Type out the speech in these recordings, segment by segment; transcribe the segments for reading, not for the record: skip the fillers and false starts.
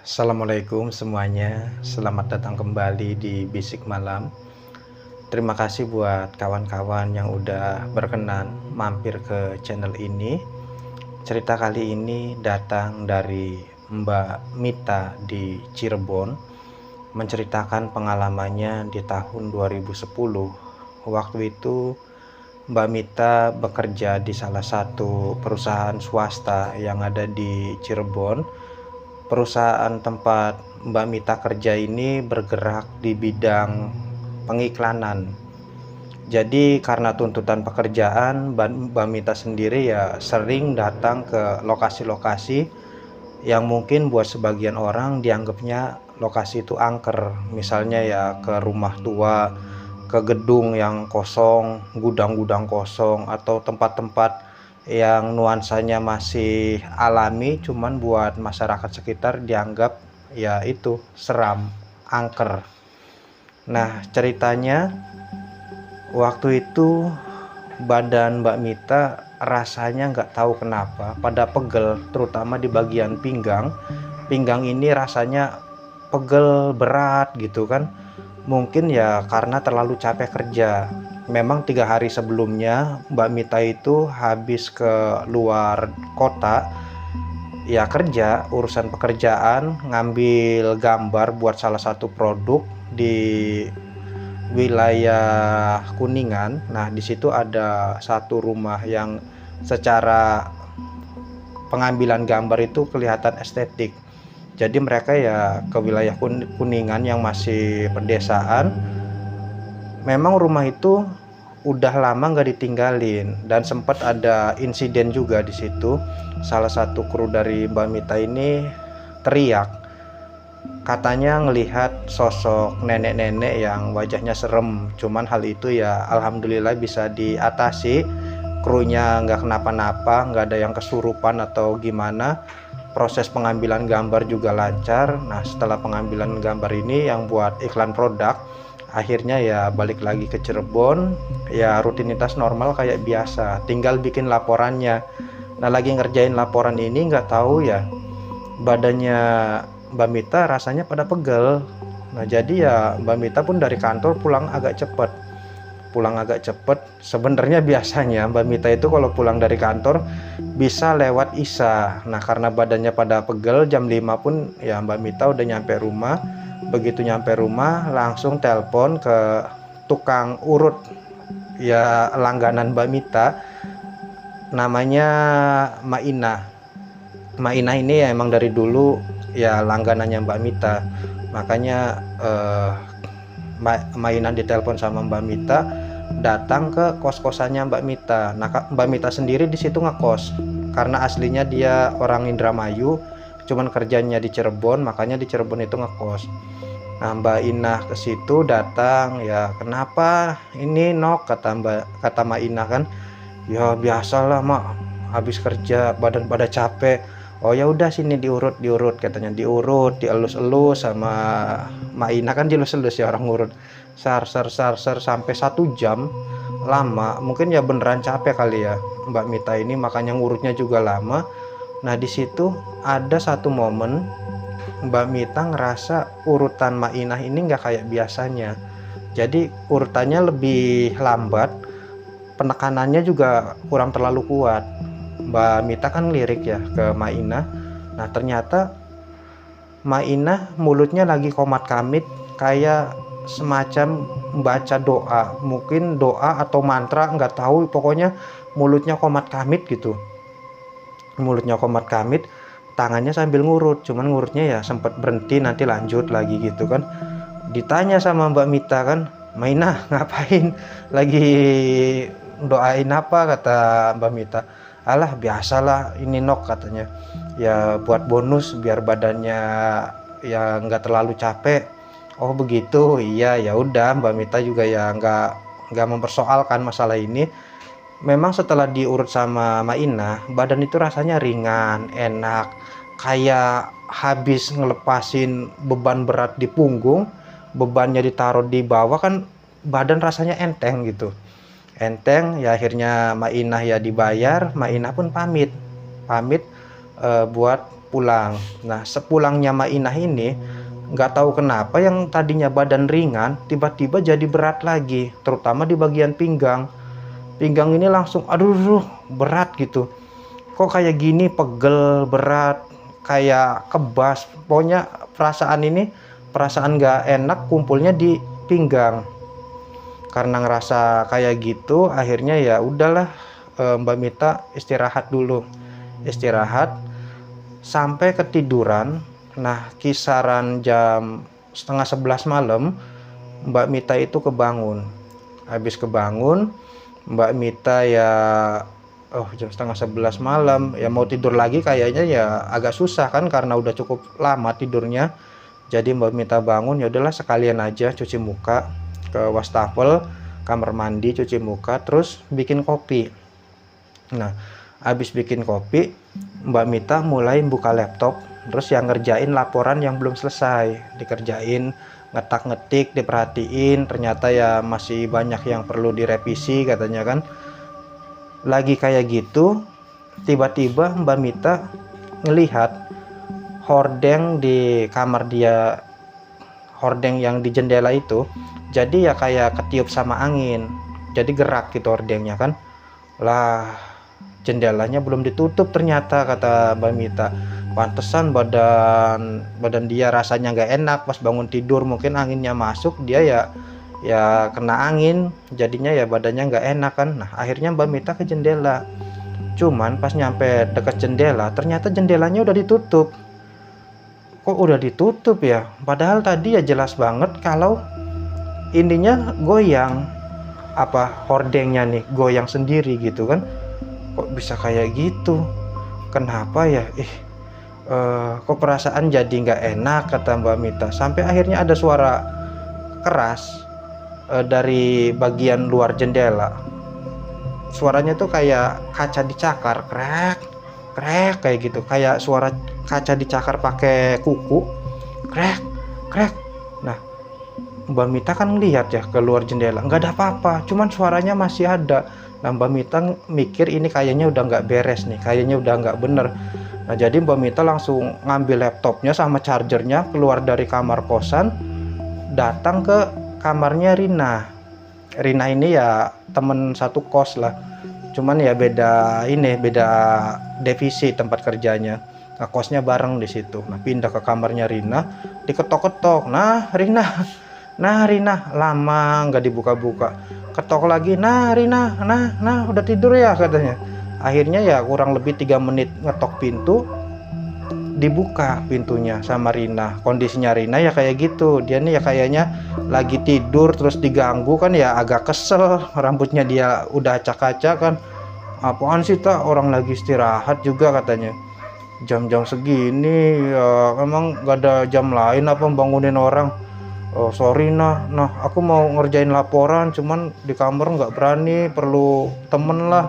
Assalamualaikum semuanya, selamat datang kembali di Bisik Malam. Terima kasih buat kawan-kawan yang udah berkenan mampir ke channel ini. Cerita kali ini datang dari Mbak Mita di Cirebon, menceritakan pengalamannya di tahun 2010. Waktu itu Mbak Mita bekerja di salah satu perusahaan swasta yang ada di Cirebon. Perusahaan tempat Mbak Mita kerja ini bergerak di bidang pengiklanan. Jadi karena tuntutan pekerjaan, Mbak Mita sendiri ya sering datang ke lokasi-lokasi yang mungkin buat sebagian orang dianggapnya lokasi itu angker. Misalnya ya ke rumah tua, ke gedung yang kosong, gudang-gudang kosong, atau tempat-tempat yang nuansanya masih alami, cuman buat masyarakat sekitar dianggap ya itu seram, angker. Nah, ceritanya waktu itu badan Mbak Mita rasanya nggak tahu kenapa pada pegel, terutama di bagian pinggang. Pinggang ini rasanya pegel berat gitu kan. Mungkin ya karena terlalu capek kerja. Memang 3 hari sebelumnya Mbak Mita itu habis ke luar kota ya, kerja urusan pekerjaan, ngambil gambar buat salah satu produk di wilayah Kuningan. Nah, di situ ada satu rumah yang secara pengambilan gambar itu kelihatan estetik. Jadi mereka ya ke wilayah Kuningan yang masih pedesaan. Memang rumah itu udah lama nggak ditinggalin dan sempat ada insiden juga di situ. Salah satu kru dari Mbak Mita ini teriak, katanya ngelihat sosok nenek-nenek yang wajahnya serem. Cuman hal itu ya alhamdulillah bisa diatasi. Krunya nggak kenapa-napa, nggak ada yang kesurupan atau gimana. Proses pengambilan gambar juga lancar. Nah, setelah pengambilan gambar ini yang buat iklan produk, akhirnya ya balik lagi ke Cirebon, ya rutinitas normal kayak biasa, tinggal bikin laporannya. Nah, lagi ngerjain laporan ini nggak tahu ya badannya Mbak Mita rasanya pada pegel. Nah, jadi ya Mbak Mita pun dari kantor pulang agak cepet. Sebenarnya biasanya Mbak Mita itu kalau pulang dari kantor bisa lewat Isya. Nah, karena badannya pada pegel, jam 5 pun ya Mbak Mita udah nyampe rumah. Begitu nyampe rumah langsung telepon ke tukang urut ya, langganan Mbak Mita, namanya Maina. Maina ini ya emang dari dulu ya langganannya Mbak Mita. Makanya Maina ditelepon sama Mbak Mita datang ke kos-kosannya Mbak Mita. Nah, Mbak Mita sendiri di situ ngekos karena aslinya dia orang Indramayu, cuman kerjanya di Cirebon, makanya di Cirebon itu ngekos. Nah, Mbak Inah ke situ datang, ya kenapa ini nok, kata Mbak Inah kan. Ya biasalah mak, habis kerja badan pada capek. Oh ya udah sini diurut katanya, diurut dielus-elus sama Mbak Inah kan, dielus-elus ya orang ngurut. Sar sampai 1 jam lama. Mungkin ya beneran capek kali ya Mbak Mita ini, makanya ngurutnya juga lama. Nah, di situ ada satu momen Mbak Mita ngerasa urutan Mainah ini nggak kayak biasanya. Jadi urutannya lebih lambat, penekanannya juga kurang terlalu kuat. Mbak Mita kan lirik ya ke Mainah. Nah, ternyata Mainah mulutnya lagi komat kamit, kayak semacam membaca doa, mungkin doa atau mantra, nggak tahu, pokoknya mulutnya komat kamit gitu. Mulutnya komat kamit, tangannya sambil ngurut, cuman ngurutnya ya sempat berhenti, nanti lanjut lagi gitu kan. Ditanya sama Mbak Mita kan, Mainah ngapain, lagi doain apa, kata Mbak Mita. Alah biasalah ini nok, katanya, ya buat bonus biar badannya ya nggak terlalu capek. Oh begitu, iya ya udah. Mbak Mita juga ya nggak mempersoalkan masalah ini. Memang setelah diurut sama Maina, badan itu rasanya ringan, enak, kayak habis ngelepasin beban berat di punggung, bebannya ditaruh di bawah kan, badan rasanya enteng gitu. Enteng ya, akhirnya Maina ya dibayar. Maina pun pamit buat pulang. Nah, sepulangnya Mainah ini nggak tahu kenapa yang tadinya badan ringan tiba-tiba jadi berat lagi, terutama di bagian pinggang. Pinggang ini langsung aduh berat gitu. Kok kayak gini, pegel, berat, kayak kebas. Pokoknya perasaan nggak enak kumpulnya di pinggang. Karena ngerasa kayak gitu, akhirnya ya udahlah, Mbak Mita istirahat dulu. Istirahat sampai ketiduran. Nah, kisaran jam setengah 11 malam Mbak Mita itu kebangun. Habis kebangun, Mbak Mita ya jam setengah 11 malam ya mau tidur lagi kayaknya ya agak susah kan, karena udah cukup lama tidurnya. Jadi Mbak Mita bangun, ya udahlah sekalian aja cuci muka, ke wastafel kamar mandi cuci muka, terus bikin kopi. Nah, habis bikin kopi Mbak Mita mulai buka laptop, terus yang ngerjain laporan yang belum selesai, dikerjain, ngetak-ngetik, diperhatiin, ternyata ya masih banyak yang perlu direvisi katanya kan. Lagi kayak gitu, tiba-tiba Mbak Mita ngelihat hordeng di kamar dia, hordeng yang di jendela itu, jadi ya kayak ketiup sama angin, jadi gerak gitu hordengnya kan. Lah, jendelanya belum ditutup ternyata, kata Mbak Mita. Pantesan badan dia rasanya nggak enak pas bangun tidur, mungkin anginnya masuk, dia ya kena angin, jadinya ya badannya nggak enak kan. Nah, akhirnya Mbak Mita ke jendela, cuman pas nyampe dekat jendela ternyata jendelanya udah ditutup. Kok udah ditutup ya, padahal tadi ya jelas banget kalau ininya goyang, hordengnya nih goyang sendiri gitu kan. Kok bisa kayak gitu, kenapa ya, kok perasaan jadi nggak enak, kata Mbak Mita. Sampai akhirnya ada suara keras dari bagian luar jendela. Suaranya tuh kayak kaca dicakar, krek krek kayak gitu, kayak suara kaca dicakar pakai kuku, krek krek. Nah, Mbak Mita kan ngelihat ya ke luar jendela, nggak ada apa-apa, cuman suaranya masih ada. Nah, Mbak Mita mikir ini kayaknya udah nggak beres nih, kayaknya udah nggak bener. Nah, jadi Mbak Mita langsung ngambil laptopnya sama chargernya, keluar dari kamar kosan, datang ke kamarnya Rina. Rina ini ya temen satu kos lah, cuman ya beda divisi tempat kerjanya. Nah, kosnya bareng di situ. Nah, pindah ke kamarnya Rina, diketok-ketok. Nah Rina, lama nggak dibuka-buka. Ketok lagi, nah Rina, nah udah tidur ya katanya. Akhirnya ya kurang lebih 3 menit ngetok pintu, dibuka pintunya sama Rina. Kondisinya Rina ya kayak gitu, dia nih ya kayaknya lagi tidur terus diganggu kan, ya agak kesel. Rambutnya dia udah acak-acak kan. Apaan sih tak, orang lagi istirahat juga katanya. Jam-jam segini ya emang gak ada jam lain apa bangunin orang. Oh sorry nah aku mau ngerjain laporan, cuman di kamar nggak berani, perlu temen lah.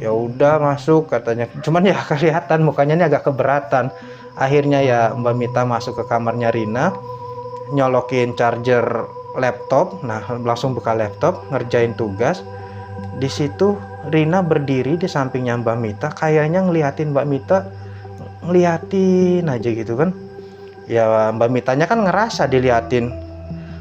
Ya udah masuk katanya, cuman ya kelihatan mukanya ini agak keberatan. Akhirnya ya Mbak Mita masuk ke kamarnya Rina, nyolokin charger laptop. Nah, langsung buka laptop, ngerjain tugas. Di situ Rina berdiri di sampingnya Mbak Mita, kayaknya ngeliatin Mbak Mita, ngeliatin aja gitu kan. Ya Mbak Mitanya kan ngerasa diliatin.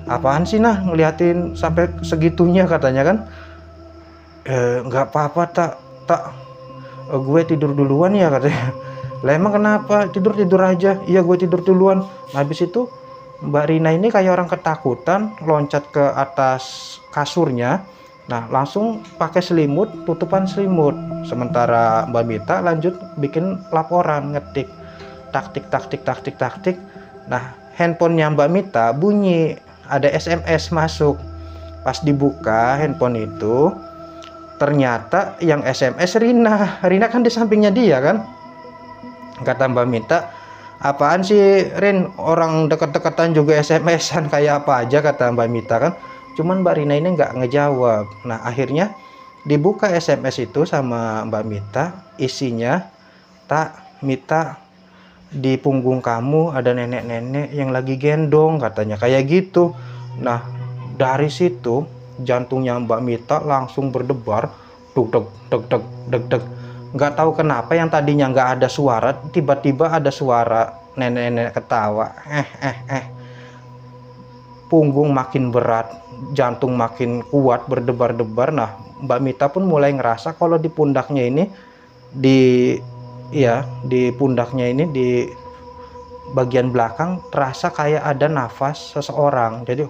Apaan sih nah ngeliatin sampai segitunya, katanya kan. Nggak apa-apa tak gue tidur duluan ya, katanya. Lah emang kenapa, tidur aja. Iya gue tidur duluan. Nah, habis itu Mbak Rina ini kayak orang ketakutan, loncat ke atas kasurnya. Nah, langsung pakai selimut, tutupan selimut. Sementara Mbak Mita lanjut bikin laporan, ngetik taktik. Nah, handphonenya Mbak Mita bunyi, ada SMS masuk. Pas dibuka handphone itu, ternyata yang SMS Rina kan di sampingnya dia kan. Kata Mbak Mita, apaan sih Rin, orang deket-deketan juga SMS-an kayak apa aja, kata Mbak Mita kan. Cuman Mbak Rina ini nggak ngejawab. Nah, akhirnya dibuka SMS itu sama Mbak Mita, isinya, tak Mita, di punggung kamu ada nenek-nenek yang lagi gendong, katanya kayak gitu. Nah, dari situ jantungnya Mbak Mita langsung berdebar, deg deg. Nggak tahu kenapa yang tadinya nggak ada suara, tiba-tiba ada suara nenek-nenek ketawa. Punggung makin berat, jantung makin kuat berdebar-debar. Nah, Mbak Mita pun mulai ngerasa kalau di pundaknya ini, di di pundaknya ini, di bagian belakang terasa kayak ada nafas seseorang. Jadi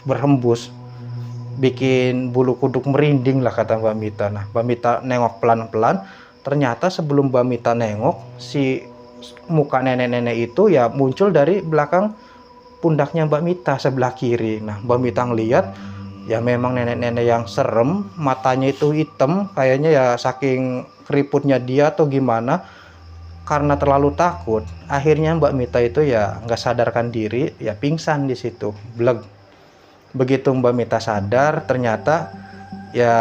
berhembus, bikin bulu kuduk merinding lah kata Mbak Mita. Nah, Mbak Mita nengok pelan-pelan. Ternyata sebelum Mbak Mita nengok, si muka nenek-nenek itu ya muncul dari belakang pundaknya Mbak Mita sebelah kiri. Nah, Mbak Mita ngeliat ya memang nenek-nenek yang serem, matanya itu hitam, kayaknya ya saking keriputnya dia atau gimana. Karena terlalu takut, akhirnya Mbak Mita itu ya nggak sadarkan diri, ya pingsan di situ, bleg. Begitu Mbak Mita sadar, ternyata ya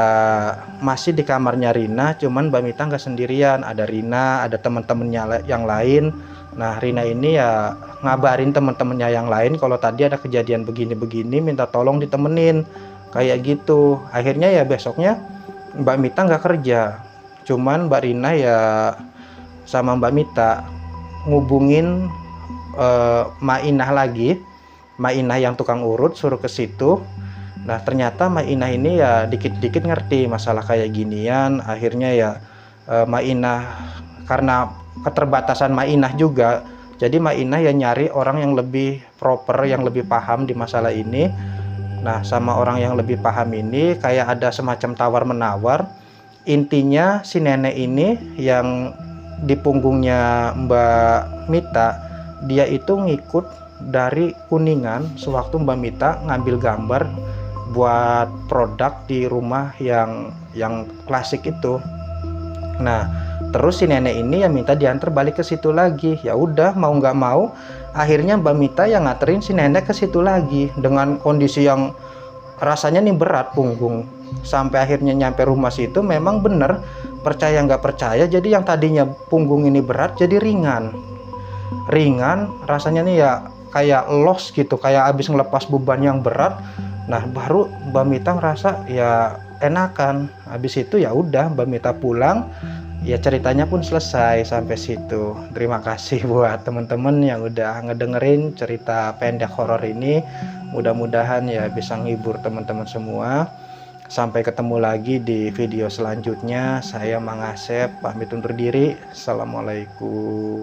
masih di kamarnya Rina, cuman Mbak Mita nggak sendirian, ada Rina, ada teman-temannya yang lain. Nah, Rina ini ya ngabarin teman-temannya yang lain kalau tadi ada kejadian begini-begini, minta tolong ditemenin kayak gitu. Akhirnya ya besoknya Mbak Mita nggak kerja, cuman Mbak Rina ya sama Mbak Mita ngubungin Mainah lagi, Mainah yang tukang urut, suruh ke situ. Nah, ternyata Mainah ini ya dikit-dikit ngerti masalah kayak ginian. Akhirnya ya Mainah, karena keterbatasan Mainah juga, jadi Mainah ya nyari orang yang lebih proper, yang lebih paham di masalah ini. Nah, sama orang yang lebih paham ini kayak ada semacam tawar-menawar. Intinya si nenek ini yang di punggungnya Mbak Mita, dia itu ngikut dari Kuningan sewaktu Mbak Mita ngambil gambar buat produk di rumah yang klasik itu. Nah, terus si nenek ini ya minta diantar balik ke situ lagi. Ya udah, mau nggak mau akhirnya Mbak Mita yang nganterin si nenek ke situ lagi dengan kondisi yang rasanya nih berat punggung. Sampai akhirnya nyampe rumah situ memang bener, percaya nggak percaya, jadi yang tadinya punggung ini berat jadi ringan rasanya nih ya, kayak los gitu, kayak abis ngelepas beban yang berat. Nah, baru Mbak Mita ngerasa ya enakan. Habis itu ya udah Mbak Mita pulang, ya ceritanya pun selesai sampai situ. Terima kasih buat teman-teman yang udah ngedengerin cerita pendek horor ini. Mudah-mudahan ya bisa nghibur teman-teman semua. Sampai ketemu lagi di video selanjutnya. Saya Mang Asep pamit undur diri. Assalamualaikum.